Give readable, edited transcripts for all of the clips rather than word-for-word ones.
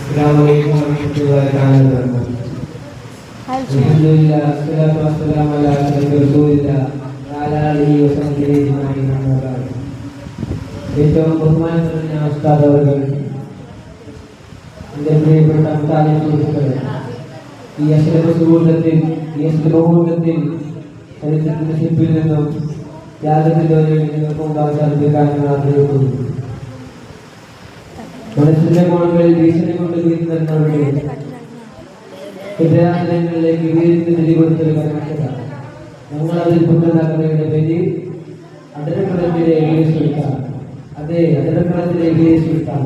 Assalamualaikum warahmatullahi wabarakatuh. Alhamdulillah, wassalatu wassalamu ala rasulillah wa ala alihi wa sahbihi ajma'in. ഏറ്റവും ബഹുമാനപ്പെട്ട ഉസ്താദ് അവர்கள், എൻ്റെ പ്രിയപ്പെട്ട മുത്താലിം സുഹൃത്തുക്കളെ, ഈ അശ്രമ സുഹൃത്തത്തിൽ ചരിത്രത്തിന്റെ ശില്പിൽ നിന്നും യാതൊരു നിങ്ങൾക്കും സാധിക്കാൻ ആഗ്രഹിക്കുന്നു. മനസ്സിന്റെ കോണുകളിൽ ഭീഷണി കൊണ്ട് വീഴുന്നവരുടെ ഹൃദയാന്തരങ്ങളിലേക്ക് വീഴ്ത്തി നിലകൊടുത്തൊരു കർമ്മമാണ്. ഞങ്ങളതിൽ കൊണ്ടുനടന്നവരുടെ പേര് അടരക്കുളത്തിലേക്ക് സുൽത്താൻ. അതെ, അടരക്കുളത്തിലേക്ക് സുൽത്താൻ.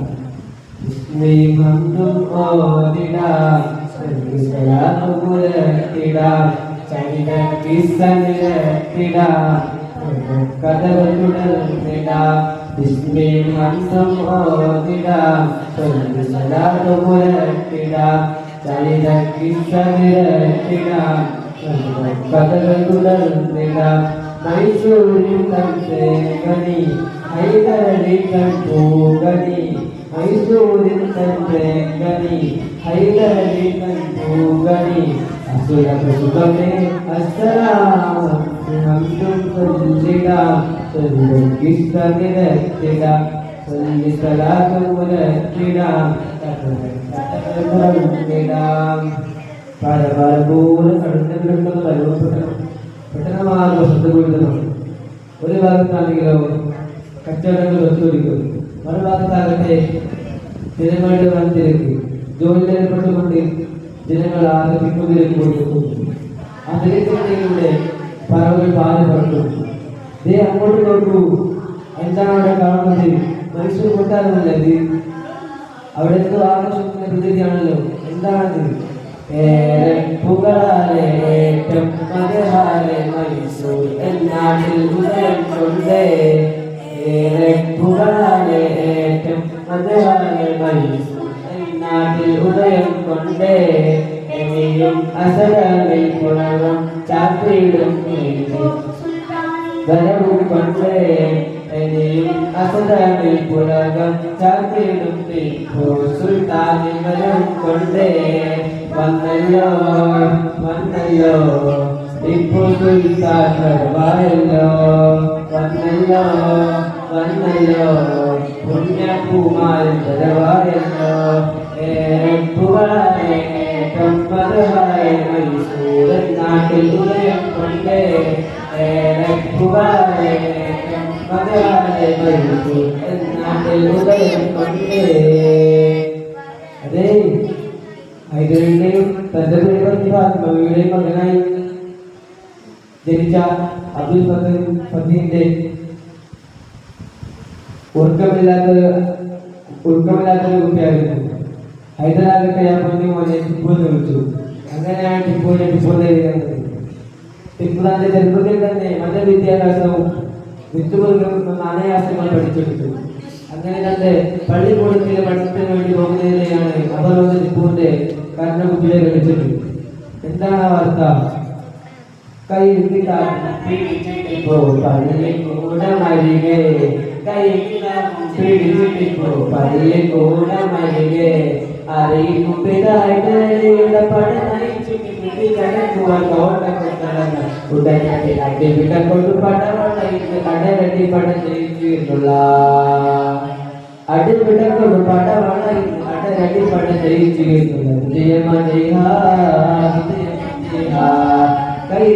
മൈസൂരിൻ തേങ്ങനി ഹൈദരലിക്കൻ പൂഗനി മൈസൂരിൻ തേങ്ങനി ഹൈദരലിക്കൻ പൂഗനി അസുര സുഖമേ അസ്സലാമു ഹംദും സല്ലിടാം സല്ലികിസ്ത നിരത്തിടാം സല്ലി സലാത്തു മുരത്തിടാം തകർന്നിടാം പരപരപൂർണ്ണ കടന്നിട്ടുണ്ടെന്ന് അനുഭവപ്പെട്ടു. പെട്ടെന്ന് ശ്രദ്ധപ്പെടുത്തണം. ഒരു ഭാഗത്താണെങ്കിലോ കച്ചവടങ്ങൾ ഒത്തുപിടിക്കും, മറുഭാഗത്താകട്ടെ ജനങ്ങളുടെ വൻതിരക്ക്, ജോലിയിൽ ഏർപ്പെട്ടുകൊണ്ട് ജനങ്ങൾ ആഗ്രഹിക്കുന്നതിലേക്ക് കൊടുക്കുന്നു. ആ തിരക്കിനിടയിലൂടെ പറവുകൾ പാല് പറക്കും. ദേ അങ്ങോട്ട് നോക്കൂ, എന്താണ് അവിടെ കാണുന്നത്? മനുഷ്യർ കൊട്ടാരമല്ലേ? അവിടെ എന്തോ ആഘോഷത്തിന്റെ പ്രതീതിയാണല്ലോ. എന്താണത്? പുകളാലേറ്റം മകഹാലെ മൈസൂർ എന്നാട്ടിൽ ഉദയം കൊണ്ടേ. പുകളാലേറ്റം മകഹാലെ മൈസൂർ എന്നാട്ടിൽ ഉദയം കൊണ്ടേ. എനിയും അസരവിൽ പുണരും ചാത്തിയിടും വരവും കൊണ്ടേ. എനിയും അസരവിൽ പുറകം ചാത്തിയിടും ടിപ്പു സുൽത്താനിൻ വരവും കൊണ്ടേ. വന്നല്ലോ വന്നല്ലോ ടിപ്പു സുൽത്താൻ വരവായല്ലോ. വന്നല്ലോ വന്നല്ലോ പുണ്യകുമാരൻ വരവായല്ലോ. ഏറെപ്പുകളേറ്റം മധുവായ മൈസൂരൻ നാട്ടിൽ ഉദയം കൊണ്ടേ. ഏറെപ്പുകളേറ്റം മധുവായ മൈസൂരൻ നാട്ടിൽ ഉദയം കൊണ്ടേ. അതെ, ഹൈദരലിന്റെയും തന്റെ ഫാത്തിമയുടെയും മകനായി ജനിച്ച അബ്ദുൽ ഫത്തീഹിന്റെ ഉറക്കമില്ലാത്തൊരു കുട്ടിയായിരുന്നു. ഹൈദരാലിന്റെ ആ പൊന്നു മോനെ ടിപ്പു എന്ന് വിളിച്ചു. അങ്ങനെയാണ് ടിപ്പുവിനെ ടിപ്പുന്നത്. ടിപ്പുദാന്റെ ചെറുപ്പത്തിൽ തന്നെ മതവിദ്യാഭ്യാസവും വിത്തുമുറുകളും നാണയാസങ്ങൾ പഠിച്ചെടുത്തു. അങ്ങനെ തന്റെ പള്ളിക്കൂടത്തിലെ പഠനത്തിന് വേണ്ടി പോകുന്നതിനെയാണ് അവർ വന്ന് ടിപ്പുവിന്റെ കർണകുട്ടിയെ കളിച്ചത്. എന്താണ് ആ വാർത്ത? പള്ളിക്കൂട മരികെ പള്ളിക്കൂട മരികെ അറിയിക്കും പിതായുടെ കൊണ്ട് പടവളയിട്ട് കടരട്ടി പടം ജയിച്ചിട്ടുള്ള അടിപിടക്കൊണ്ട് പടവളയിട്ട് കടരട്ടി പടം ജയിച്ചിട്ടുള്ള കൈ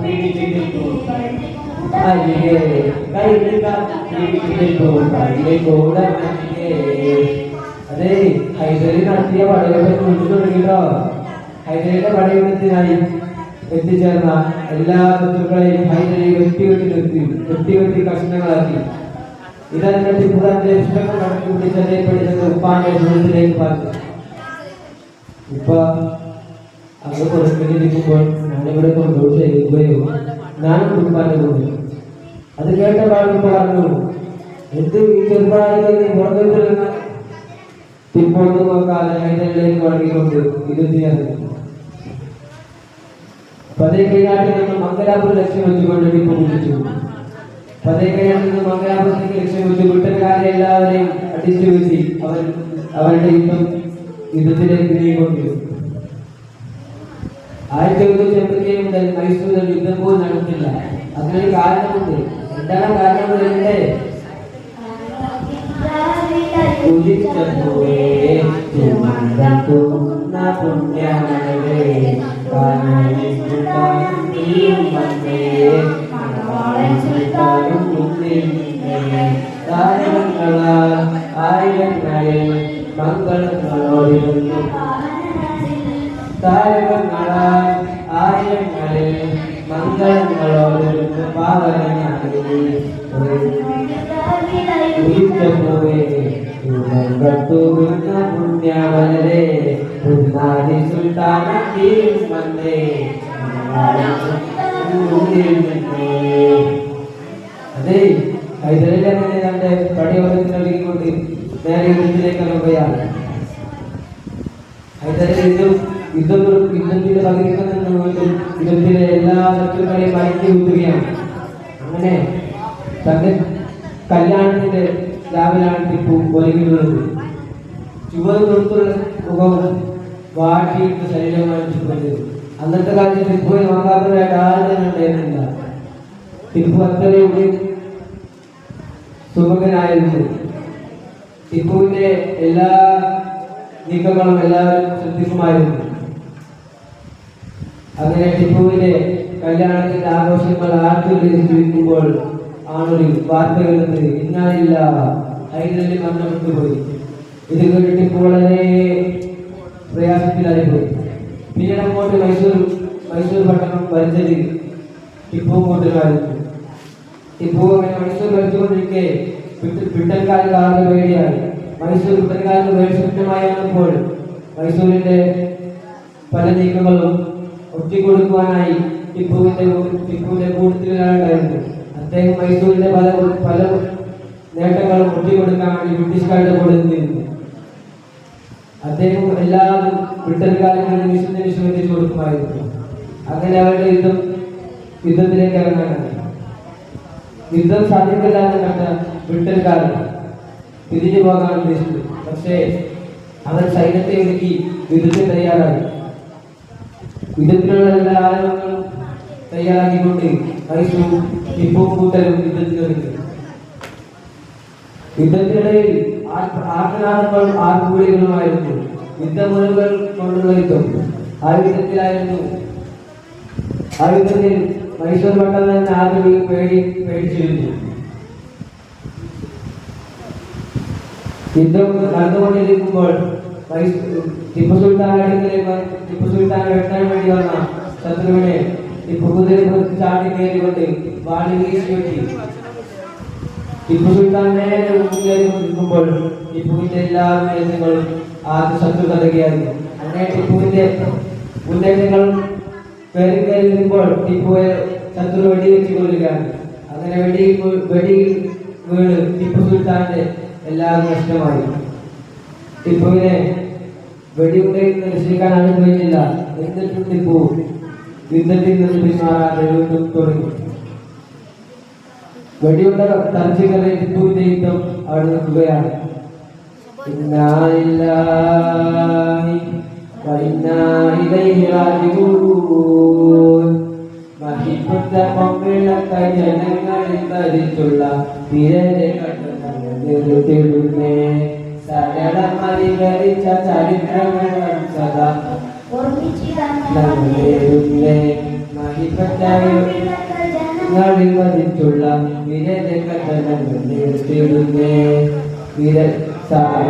പിടിച്ചിട്ടു പള്ളിക്കൂട മരികെ. അതെ, ഹൈദരി നടത്തിയ പടയോട്ടം കുറിച്ചു തുടങ്ങിട്ടോ. ഹൈദരിയുടെ പടയോട്ടത്തിനായി എത്തിച്ചേർന്ന എല്ലാ ശത്രുക്കളെയും ഹൈദരി വെട്ടി കഷ്ണങ്ങളാക്കി. ഇതതിന്റെ ടിപ്പുദാന്റെ പുസ്തകം കണക്ക് പിടിച്ചതേപ്പെടുന്നത് ഉപ്പാന്റെ സുഹൃത്തിലേക്ക് പറഞ്ഞു. ഇപ്പൊ അങ്ങ് പുറത്തിരിക്കുമ്പോൾ ഞാനിവിടെ കൊണ്ടുപോയി ചെയ്യുകയോ ഞാനും ഉപ്പാന്റെ കൂടെ. അത് കേട്ട പാടുമ്പോ പറഞ്ഞു, എന്ത് ഈ ചെറുപ്പാടിലേക്ക് പുറത്തുനിന്ന് ടിപ്പോന്ന് നോക്കാതെ ഹൈദരിലേക്ക് തുടങ്ങിക്കൊണ്ട് ഇത് ചെയ്യാൻ. പതേക്കൈനാട്ടിൽ നിന്ന് മംഗലാപുരം ലക്ഷ്യം വെച്ചുകൊണ്ട് ടിപ്പു കുടിച്ചു. പതേക്കൈനാട്ടിൽ നിന്ന് മംഗലാപുരത്തേക്ക് ലക്ഷ്യം വെച്ച് ബ്രിട്ടൻകാരെ എല്ലാവരെയും അടിച്ചു വീഴ്ത്തി അവരുടെ യുദ്ധം യുദ്ധത്തിലേക്ക് നീങ്ങിക്കൊണ്ടിരുന്നു. 1887 മുതൽ മൈസൂരിൽ യുദ്ധം പോലും നടന്നില്ല. അതിനൊരു കാരണമുണ്ട്. എന്താണ് കാരണം പറയണ്ടേ? ആയിരങ്ങളിൽ മംഗളങ്ങളോടിരുന്നു താരകങ്ങളാൽ ആയിരങ്ങളിൽ മംഗളങ്ങളോടിരുന്നു പാവനനായി പുണ്യമലരെ പുന്നാരി സുൽത്താന വന്നേ. അതെ, ഹൈദരലി അങ്ങനെ തന്റെ പടയോട്ടത്തിന് ഒരുങ്ങിക്കൊണ്ട് നേരെ യുദ്ധത്തിലേക്ക് ഇറങ്ങുകയാണ്. ഹൈദരലി യുദ്ധത്തിന്റെ പകുതിയിൽ നിന്നുകൊണ്ടും യുദ്ധത്തിലെ എല്ലാ ശത്രുക്കളെയും അയക്കി വിടുകയാണ്. അങ്ങനെ തന്റെ കല്യാണത്തിന്റെ രാവിലാണ് ടിപ്പു ഒരുങ്ങുന്നത്. ചുവട് തൊടുത്തുള്ള മുഖവും വാട്ടിയിട്ട് ശരീരമാണ് ടിപ്പുവിന്റെ. അന്നത്തെ കാലത്ത് ടിപ്പുവിനെ നോക്കാത്തവരായിട്ട് ആരും തന്നെ ഉണ്ടായിരുന്നില്ല. ടിപ്പു അത്രയും സുമുഖനായിരുന്നു. ടിപ്പുവിന്റെ എല്ലാ നീക്കങ്ങളും എല്ലാവരും ശ്രദ്ധിക്കുമായിരുന്നു. അങ്ങനെ ടിപ്പുവിന്റെ കല്യാണത്തിന്റെ ആഘോഷങ്ങൾ ആർത്തുവിക്കുമ്പോൾ ആണൊരു വാർത്ത കേട്ടത്. ഇന്നാലില്ല, ഹൈദരലി മരണപ്പെട്ടുപോയി. ഇത് കേട്ട് ടിപ്പു വളരെ പ്രയാസത്തിലായിപ്പോയി. പിന്നീട് അങ്ങോട്ട് മൈസൂർ പട്ടണം ഭരിച്ചത് ടിപ്പു കൂട്ടുകാരായിരുന്നു. ടിപ്പു അങ്ങനെ മൈസൂർ ഭരിച്ചുകൊണ്ടിരിക്കെ ബ്രിട്ടൻകാർക്ക് ആകെ പേടിയായി. മൈസൂർ ബ്രിട്ടൻകാർക്ക് പേടി സ്വപ്നമായി വന്നപ്പോൾ മൈസൂരിന്റെ പല നീക്കങ്ങളും ഒറ്റിക്കൊടുക്കുവാനായി ടിപ്പുവിന്റെ കൂട്ടത്തിലാണുണ്ടായിരുന്നു. അദ്ദേഹം മൈസൂരിന്റെ പല നേട്ടങ്ങളും ഒറ്റിക്കൊടുക്കാൻ വേണ്ടി ബ്രിട്ടീഷുകാരുടെ കൂടെ നിന്നിരുന്നു. അദ്ദേഹം എല്ലാവരും ബ്രിട്ടൻകാരുടെ നിമിഷം എത്തിച്ചു കൊടുക്കുമായിരുന്നു. അങ്ങനെ അവരുടെ യുദ്ധത്തിലേക്ക് ഇറങ്ങാനായി. യുദ്ധം സാധിക്കില്ല എന്ന് കണ്ട ബ്രിട്ടൻകാർ തിരിഞ്ഞു പോകാൻ ഉദ്ദേശിച്ചു. പക്ഷേ അവർ സൈന്യത്തെ ഒരുക്കി യുദ്ധത്തിന് തയ്യാറായി. യുദ്ധത്തിനുള്ള എല്ലാ ആയുധങ്ങളും തയ്യാറാക്കിക്കൊണ്ട് മൈസൂർ ടിപ്പു കൂട്ടരും യുദ്ധത്തിനൊരുങ്ങി. യുദ്ധത്തിനിടയിൽ ആക്രമണങ്ങളും ആർപ്പുവിളികളുമായിരുന്നു. യുദ്ധമുറകൾ കൊണ്ടുള്ള യുദ്ധം. ആ യുദ്ധത്തിൽ മൈസൂർ പട്ടണം തന്നെ ആദ്യം പേടിച്ചിരുന്നു. യുദ്ധം നടന്നുകൊണ്ടിരിക്കുമ്പോൾ ടിപ്പു സുൽത്താനെ വെട്ടാൻ വേണ്ടി വന്ന ശത്രുവിനെ ടിപ്പു കുതിരയെ ചാടി കയറിക്കൊണ്ട് വാളി വീശി വെട്ടി. ടിപ്പു സുൽത്താൻ നേരെ നിൽക്കുമ്പോൾ ടിപ്പുവിന്റെ എല്ലാ ഉന്നേറ്റങ്ങളും ആദ്യ ശത്രു തടയുകയായിരുന്നു. അങ്ങനെ ടിപ്പുവിന്റെ ഉന്നേറ്റങ്ങളും കയറി നിൽക്കുമ്പോൾ ടിപ്പുവെ ശത്രു വെടിവെച്ച് കൊല്ലുകയാണ്. അങ്ങനെ വെടി വീണ് ടിപ്പു സുൽത്താന്റെ എല്ലാം നഷ്ടമായി. ടിപ്പുവിനെ വെടിയുണ്ടയിൽ നിന്ന് രക്ഷിക്കാനാണ് കഴിഞ്ഞില്ല. എന്നിട്ടും ടിപ്പു യുദ്ധത്തിൽ നിന്ന് പിന്മാറാതെ വീണ്ടും തുടങ്ങി. വെടിയുണ്ട തറച്ചു കയറിയ ടിപ്പുവിന്റെ യുദ്ധം അവിടെ നിൽക്കുകയാണ്. ജനങ്ങളിൽ ധരിച്ചുള്ള സരളമരികരിച്ച ചരിത്രങ്ങൾ സദാ മഹിപ്പറ്റുള്ള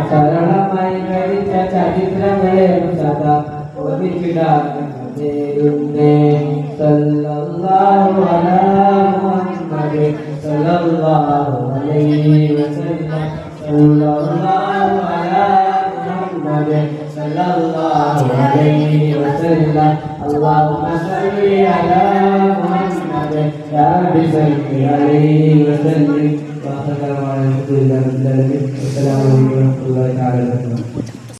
സരളമായി കരിച്ച ചരിത്രങ്ങളെ സദാ ഓർമ്മിച്ചിടുന്നേ. സല്ലല്ലാഹു അലാ മുഹമ്മദ് സല്ലല്ലാഹു അലൈഹി വസല്ലം. സല്ലല്ലാഹു അലാ മുഹമ്മദ് സല്ലല്ലാഹു അലൈഹി വസല്ലം. അല്ലാഹുമ്മ സല്ലി അലാ മുഹമ്മദ് യാ റബ്ബി സല്ലി അലൈഹി വസല്ലം. അസ്സലാമു അലൈക്കും വറഹ്മത്തുള്ളാഹി വബറകാതുഹു.